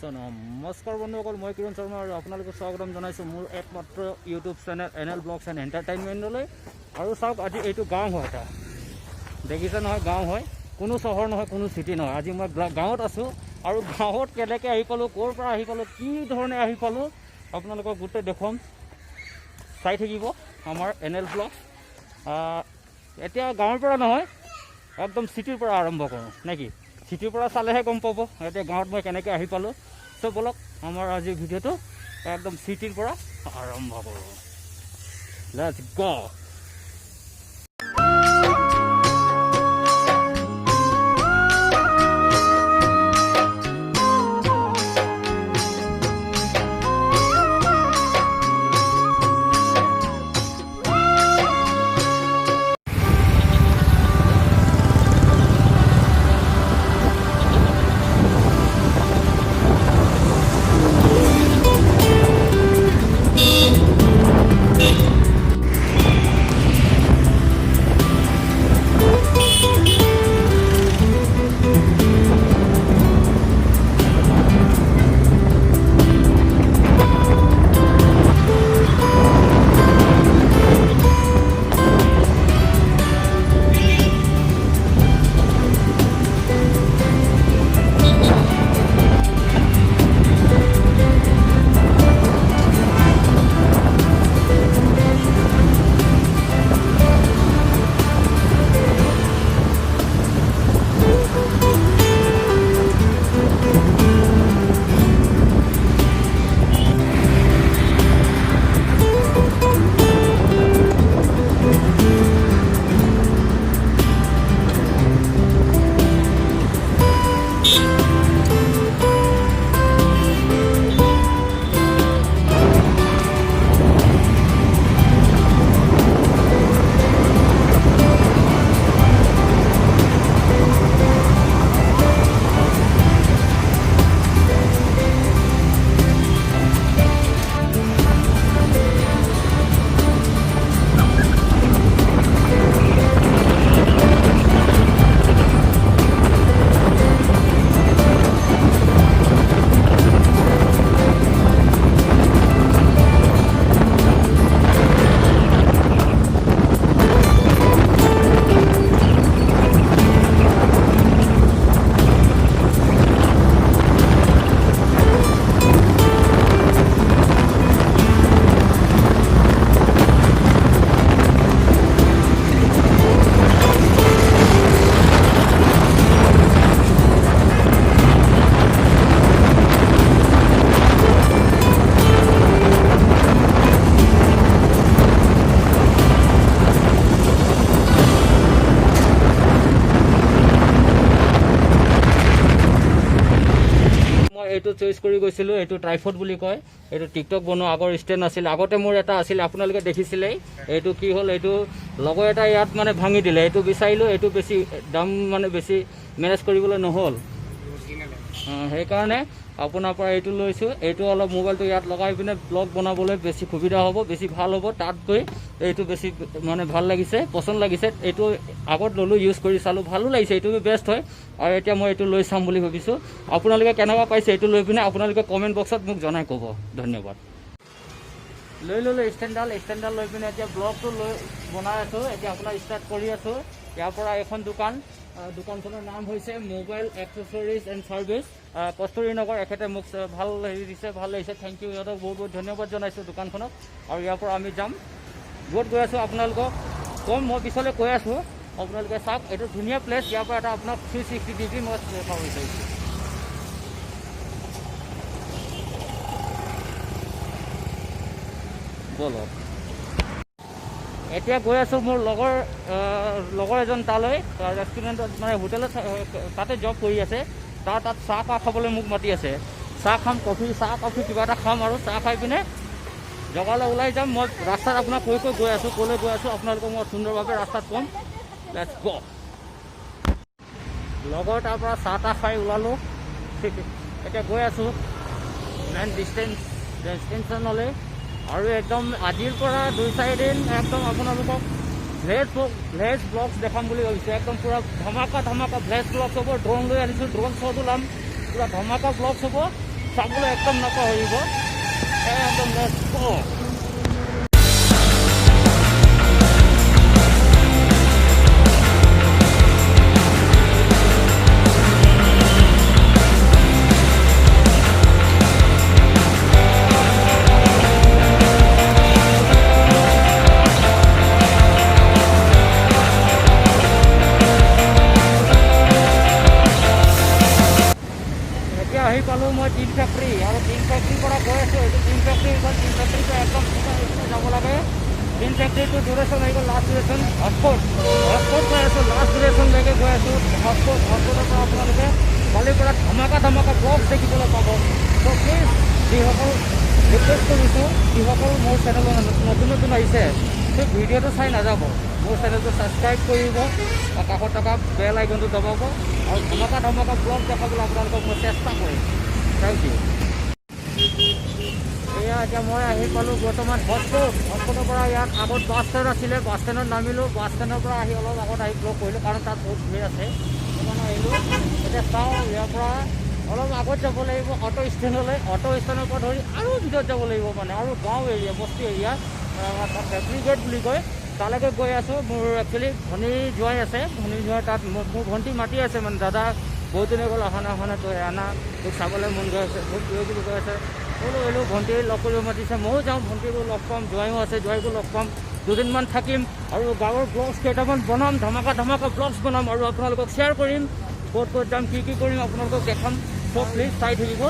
নমস্কাৰ বন্ধুসকল, মই কিৰণ শৰ্মা আৰু আপোনালোকক স্বাগতম জনাইছোঁ মোৰ একমাত্ৰ YouTube channel NL vlogs and এণ্টাৰটেইনমেণ্টলৈ। আৰু চাওক, আজি এইটো গাঁও হয়, এটা দেখিছে নহয়, গাঁও হয়, কোনো চহৰ নহয়, কোনো চিটি নহয়। আজি মই গাঁৱত আছোঁ আৰু গাঁৱত কেনেকৈ আহি পালোঁ, ক'ৰ পৰা আহি পালোঁ, কি ধৰণে আহি পালোঁ, আপোনালোকক গোটেই দেখুৱাম। চাই থাকিব আমাৰ NL ব্লগছ। এতিয়া গাঁৱৰ পৰা নহয়, একদম চিটিৰ পৰা আৰম্ভ কৰোঁ নেকি? চিটিৰ পৰা চালেহে গম পাব এতিয়া গাঁৱত মই কেনেকৈ আহি পালোঁ। চ' বলক আমাৰ আজিৰ ভিডিঅ'টো একদম চিটিৰ পৰা আৰম্ভ কৰোঁ। লেটছ গো। এইটো চইচ কৰি গৈছিলোঁ, এইটো ট্ৰাইফড বুলি কয়। এইটো টিকটক বনোৱা আগৰ ষ্টেণ্ড আছিল, আগতে মোৰ এটা আছিলে, আপোনালোকে দেখিছিলেই। এইটো কি হ'ল, এইটো লগৰ এটা ইয়াত মানে ভাঙি দিলে, এইটো বিচাৰিলোঁ, এইটো বেছি দাম মানে বেছি মেনেজ কৰিবলৈ নহ'ল, সেইকাৰণে আপোনাৰ পৰা এইটো লৈছোঁ। এইটো অলপ মোবাইলটো ইয়াত লগাই পিনে ব্লগ বনাবলৈ বেছি সুবিধা হ'ব, বেছি ভাল হ'ব। তাত গৈ এইটো বেছি মানে ভাল লাগিছে, পচন্দ লাগিছে। এইটো আগত ল'লোঁ, ইউজ কৰি চালোঁ, ভালো লাগিছে, এইটো বেষ্ট হয়। আৰু এতিয়া মই এইটো লৈ চাম বুলি ভাবিছোঁ। আপোনালোকে কেনেকুৱা পাইছে এইটো লৈ পিনে আপোনালোকে কমেণ্ট বক্সত মোক জনাই ক'ব। ধন্যবাদ। লৈ ল'লোঁ ষ্টেণ্ডডাল লৈ পিনে এতিয়া ব্লগটো লৈ বনাই আছোঁ। এতিয়া আপোনাৰ ষ্টাৰ্ট কৰি আছোঁ। ইয়াৰ পৰা এখন দোকানখনৰ নাম হৈছে মোবাইল এক্সেছৰিজ এণ্ড ছাৰ্ভিচ, কস্তুৰী নগৰ। এখেতে মোক ভাল হেৰি দিছে, ভাল লাগিছে, থেংক ইউ। সিহঁতক বহুত বহুত ধন্যবাদ জনাইছোঁ দোকানখনক। আৰু ইয়াৰ পৰা আমি যাম, য'ত গৈ আছোঁ আপোনালোকক ক'ম, মই পিছলৈ কৈ আছোঁ। আপোনালোকে চাওক, এইটো ধুনীয়া প্লেচ। ইয়াৰ পৰা এটা আপোনাক 360 ডিগ্ৰী মই দেখাব বিচাৰিছোঁ। বলক, এতিয়া গৈ আছোঁ মোৰ লগৰ এজন তালৈ, ৰেষ্টুৰেণ্টত মানে হোটেলত, তাতে জব কৰি আছে। তাত চাহ খাবলৈ মোক মাতি আছে। চাহ খাম, চাহ কফি কিবা এটা খাম, আৰু চাহ খাই পিনে জগালৈ ওলাই যাম। মই ৰাস্তাত আপোনাক কৈ গৈ আছোঁ, ক'লৈ গৈ আছোঁ আপোনালোকক মই সুন্দৰভাৱে ৰাস্তাত ক'ম। লেটছ গো। লগৰ তাৰ পৰা চাহ তাহ খাই ওলালোঁ, এতিয়া গৈ আছোঁ মেইন ডেষ্টিনেশ্যনলৈ। আৰু একদম আজিৰ পৰা 2-4 দিন একদম আপোনালোকক ভ্লেজ ব্লগছ দেখাম বুলি ভাবিছোঁ। একদম পূৰা ধমাকা ভ্লেজ ব্লগছ হ'ব। ড্ৰোন লৈ আনিছোঁ, ড্ৰোন শ্বট ওলাম, পূৰা ধমাকা ব্লগছ হ'ব। চাবলৈ একদম নাপাহৰিব। একদম let's go। এতিয়া আহি পালোঁ মই টিন ফেক্টৰী, আৰু টিন ফেক্টৰীৰ পৰা গৈ আছোঁ। এইটো টিন ফেক্টৰী, এইখন টিন ফেক্টৰীটো একদম যাব লাগে। টিন ফেক্টৰীটো ডিউৰেশ্যন হৈ গ'ল, লাষ্ট ডিউৰেশ্যন হটস্পট গৈ আছোঁ, লাষ্ট ডিউৰেশ্যনলৈকে গৈ আছোঁ। হটস্পটৰ পৰা আপোনালোকে কালিৰ পৰা ধমাকা ব্লগছ দেখিবলৈ পাব। ত' প্লিজ যিসকল ৰিকুৱেষ্ট কৰিছোঁ, যিসকল মোৰ চেনেলত নতুন আহিছে, সেই ভিডিঅ'টো চাই নাযাব, মোৰ চেনেলটো ছাবস্ক্ৰাইব কৰিব, কাষত থকা বেল আইকনটো দবাব, আৰু ধমাকা ব্লগ দেখাবলৈ আপোনালোকক মই চেষ্টা কৰিম। Thank you. এয়া এতিয়া মই আহি পালোঁ বৰ্তমান হটস্পটৰ পৰা। ইয়াত আগত বাছ ষ্টেণ্ড আছিলে, বাছ ষ্টেণ্ডত নামিলোঁ। বাছ ষ্টেণ্ডৰ পৰা আহি অলপ আগত আহি ব্লগ কৰিলোঁ, কাৰণ তাত বহুত ভিৰ আছে, সেইকাৰণে আহিলোঁ। এতিয়া চাওঁ, ইয়াৰ পৰা অলপ আগত যাব লাগিব অটো ষ্টেণ্ডলৈ। অটো ষ্টেণ্ডৰ পৰা ধৰি আৰু ভিতৰত যাব লাগিব, মানে আৰু গাঁও এৰিয়া, বস্তি এৰিয়া, ফেক্টৰী গেট বুলি কয়, তালৈকে গৈ আছোঁ। মোৰ একচুৱেলি ভনী জোৱাই আছে, ভনী জোৱাই তাত মোৰ ভণ্টি মাতি আছে, মানে দাদা বহুত দিনে গ'ল অহা নাই, তই আনা, তোক চাবলৈ মন গৈ আছে, বহুত কিবা কিবি গৈ আছে। বোলো ভণ্টি লগ কৰিব মাতিছে, ময়ো যাওঁ, ভণ্টিকো লগ পাম, জোৱাইও আছে, জোৱাইকো লগ পাম, দুদিনমান থাকিম, আৰু গাঁৱৰ ব্লগছ কেইটামান বনাম, ধমাকা ব্লগছ বনাম, আৰু আপোনালোকক শ্বেয়াৰ কৰিম, ক'ত যাম, কি কৰিম আপোনালোকক দেখাম। চ' প্লিজ চাই থাকিব,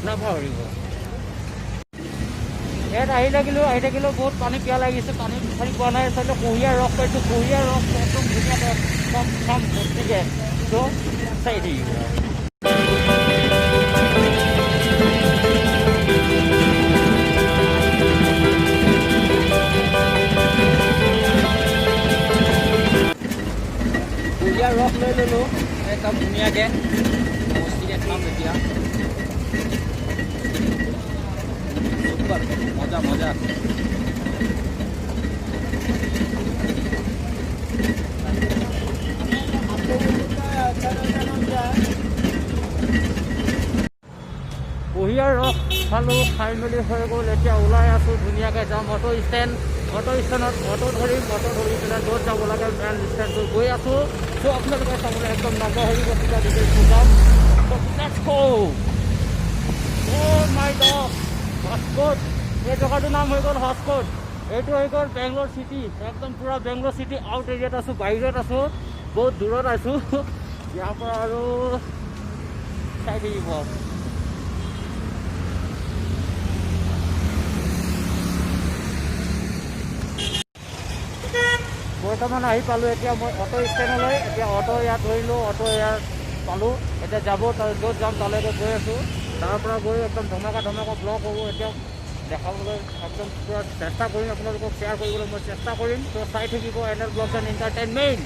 নাপাহৰিব। ইয়াত আহি থাকিলেও বহুত পানী পিয়া লাগিছে, পানী বিচাৰি পোৱা নাই। আচলতে কুঁহিয়াৰ ৰস পাইছোঁ, কুঁহিয়াৰ ৰস একদম ধুনীয়াকৈ খাম গতিকে চ' চাই থাকিব। কুঁহিয়াৰ ৰস লৈ ল'লোঁ একদম ধুনীয়াকৈ, বস্তিকে খাম এতিয়া। মজা। কুঁহিয়াৰ ৰস খালোঁ, খাই মেলি হৈ গ'ল। এতিয়া ওলাই আছোঁ, ধুনীয়াকৈ যাম অটো ষ্টেণ্ডত অটো ধৰি পেলাই য'ত যাব লাগে মেইন ষ্টেণ্ডত গৈ আছোঁ। চ' আপোনালোকে চাবলৈ একদম নাপাহৰিব, তেতিয়া ডিটেইলছটো যাম। Let's go. O' my god, hotspot. এই জেগাটোৰ নাম হৈ গ'ল হটস্পট। এইটো হৈ গ'ল বেংগলোৰ চিটি, একদম পূৰা বেংগলোৰ চিটি আউট এৰিয়াত আছোঁ, বাহিৰত আছোঁ, বহুত দূৰত আছোঁ। ইয়াৰ পৰা আৰু চাই থাকিব। বৰ্তমান আহি পালোঁ এতিয়া মই অটো ষ্টেণ্ডলৈ। এতিয়া অটো ইয়াত ধৰিলোঁ, অটো ইয়াত পালোঁ। এতিয়া য'ত যাম তালৈকে গৈ আছোঁ। তাৰ পৰা গৈ একদম ধমাকা ব্লগ হ'ব। এতিয়া দেখাবলৈ একদম পূৰা চেষ্টা কৰিম, আপোনালোকক শ্বেয়াৰ কৰিবলৈ মই চেষ্টা কৰিম। ত' চাই থাকিব NL ব্লগছ এণ্ড এণ্টাৰটেইনমেণ্ট।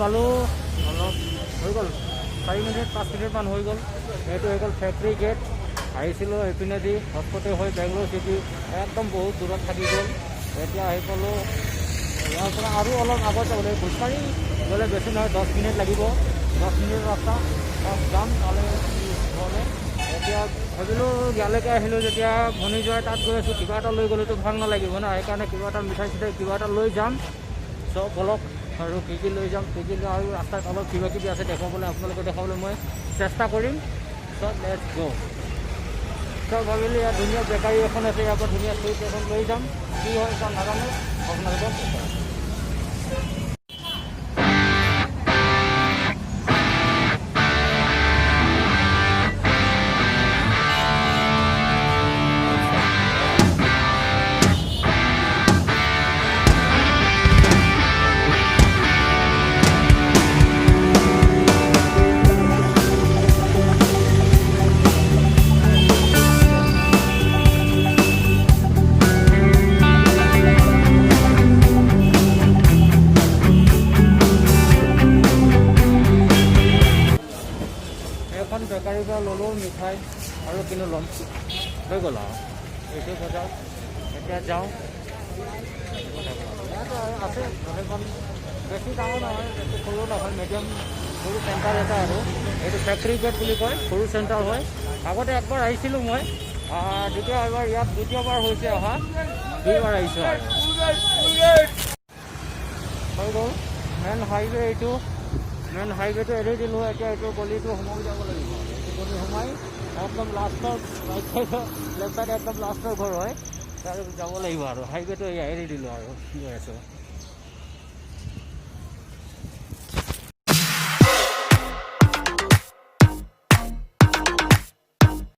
পালোঁ অলপ হৈ গ'ল 4 মিনিট 5 মিনিটমান হৈ গ'ল। এইটো হৈ গ'ল ফেক্টৰী গেট। আহিছিলোঁ এইপিনেদি হস্পতে হৈ বেংগলোৰ চিটি একদম বহুত দূৰত থাকি গ'ল। এতিয়া আহি পালোঁ ইয়াৰ পৰা আৰু অলপ আগত যাবলৈ খোজকাঢ়ি গ'লে বেছি নহয় 10 মিনিট লাগিব। 10 মিনিট ৰাস্তা যাম তালৈ ঘৰলৈ। এতিয়া ভাবিলোঁ ইয়ালৈকে আহিলোঁ যেতিয়া ভনী যোৱাই তাত গৈ আছোঁ, কিবা এটা লৈ গ'লেতো ভাল নালাগিব ন, সেইকাৰণে কিবা এটা মিঠাই চিঠাই কিবা এটা লৈ যাম। চব বলক আৰু কি লৈ যাম, কি আৰু ৰাস্তাত অলপ কিবা কিবি আছে দেখুৱাবলৈ, আপোনালোকে দেখাবলৈ মই চেষ্টা কৰিম। চব লেটছ গ'। চব ভাবিলোঁ ইয়াত ধুনীয়া বেকাৰী এখন আছে, ইয়াৰ পৰা ধুনীয়া চুইট এখন লৈ যাম। কি হয় তাত নাজানো, আপোনালোকক বেকাৰীৰ পৰা ল'লোঁ মিঠাই আৰু কিনো ল'ম, হৈ গ'ল আৰু এইটো বজাৰ। এতিয়া যাওঁ, আছে সেইখন বেছি ডাঙৰ নহয়, বেছি সৰু নহয়, মিডিয়াম সৰু চেণ্টাৰ এটা আৰু এইটো ফেক্টৰী গেট বুলি কয়, সৰু চেণ্টাৰ হয়। আগতে একবাৰ আহিছিলোঁ মই, দ্বিতীয় এবাৰ ইয়াত দ্বিতীয়বাৰ হৈছে অহা, 2বাৰ আহিছোঁ আৰু হৈ গ'ল। মেইন হাইৱে এইটো, মেইন হাইৱেটো এৰি দিলোঁ। এতিয়া এইটো গলিটো সোমাই যাব লাগিব, এইটো গলি সোমাই একদম লাষ্টৰ ৰাইট চাইডৰ লেফ্ট চাইড একদম লাষ্টৰ ঘৰ হয়, তাৰ যাব লাগিব আৰু হাইৱেটো এৰি দিলোঁ আৰু গৈ আছোঁ।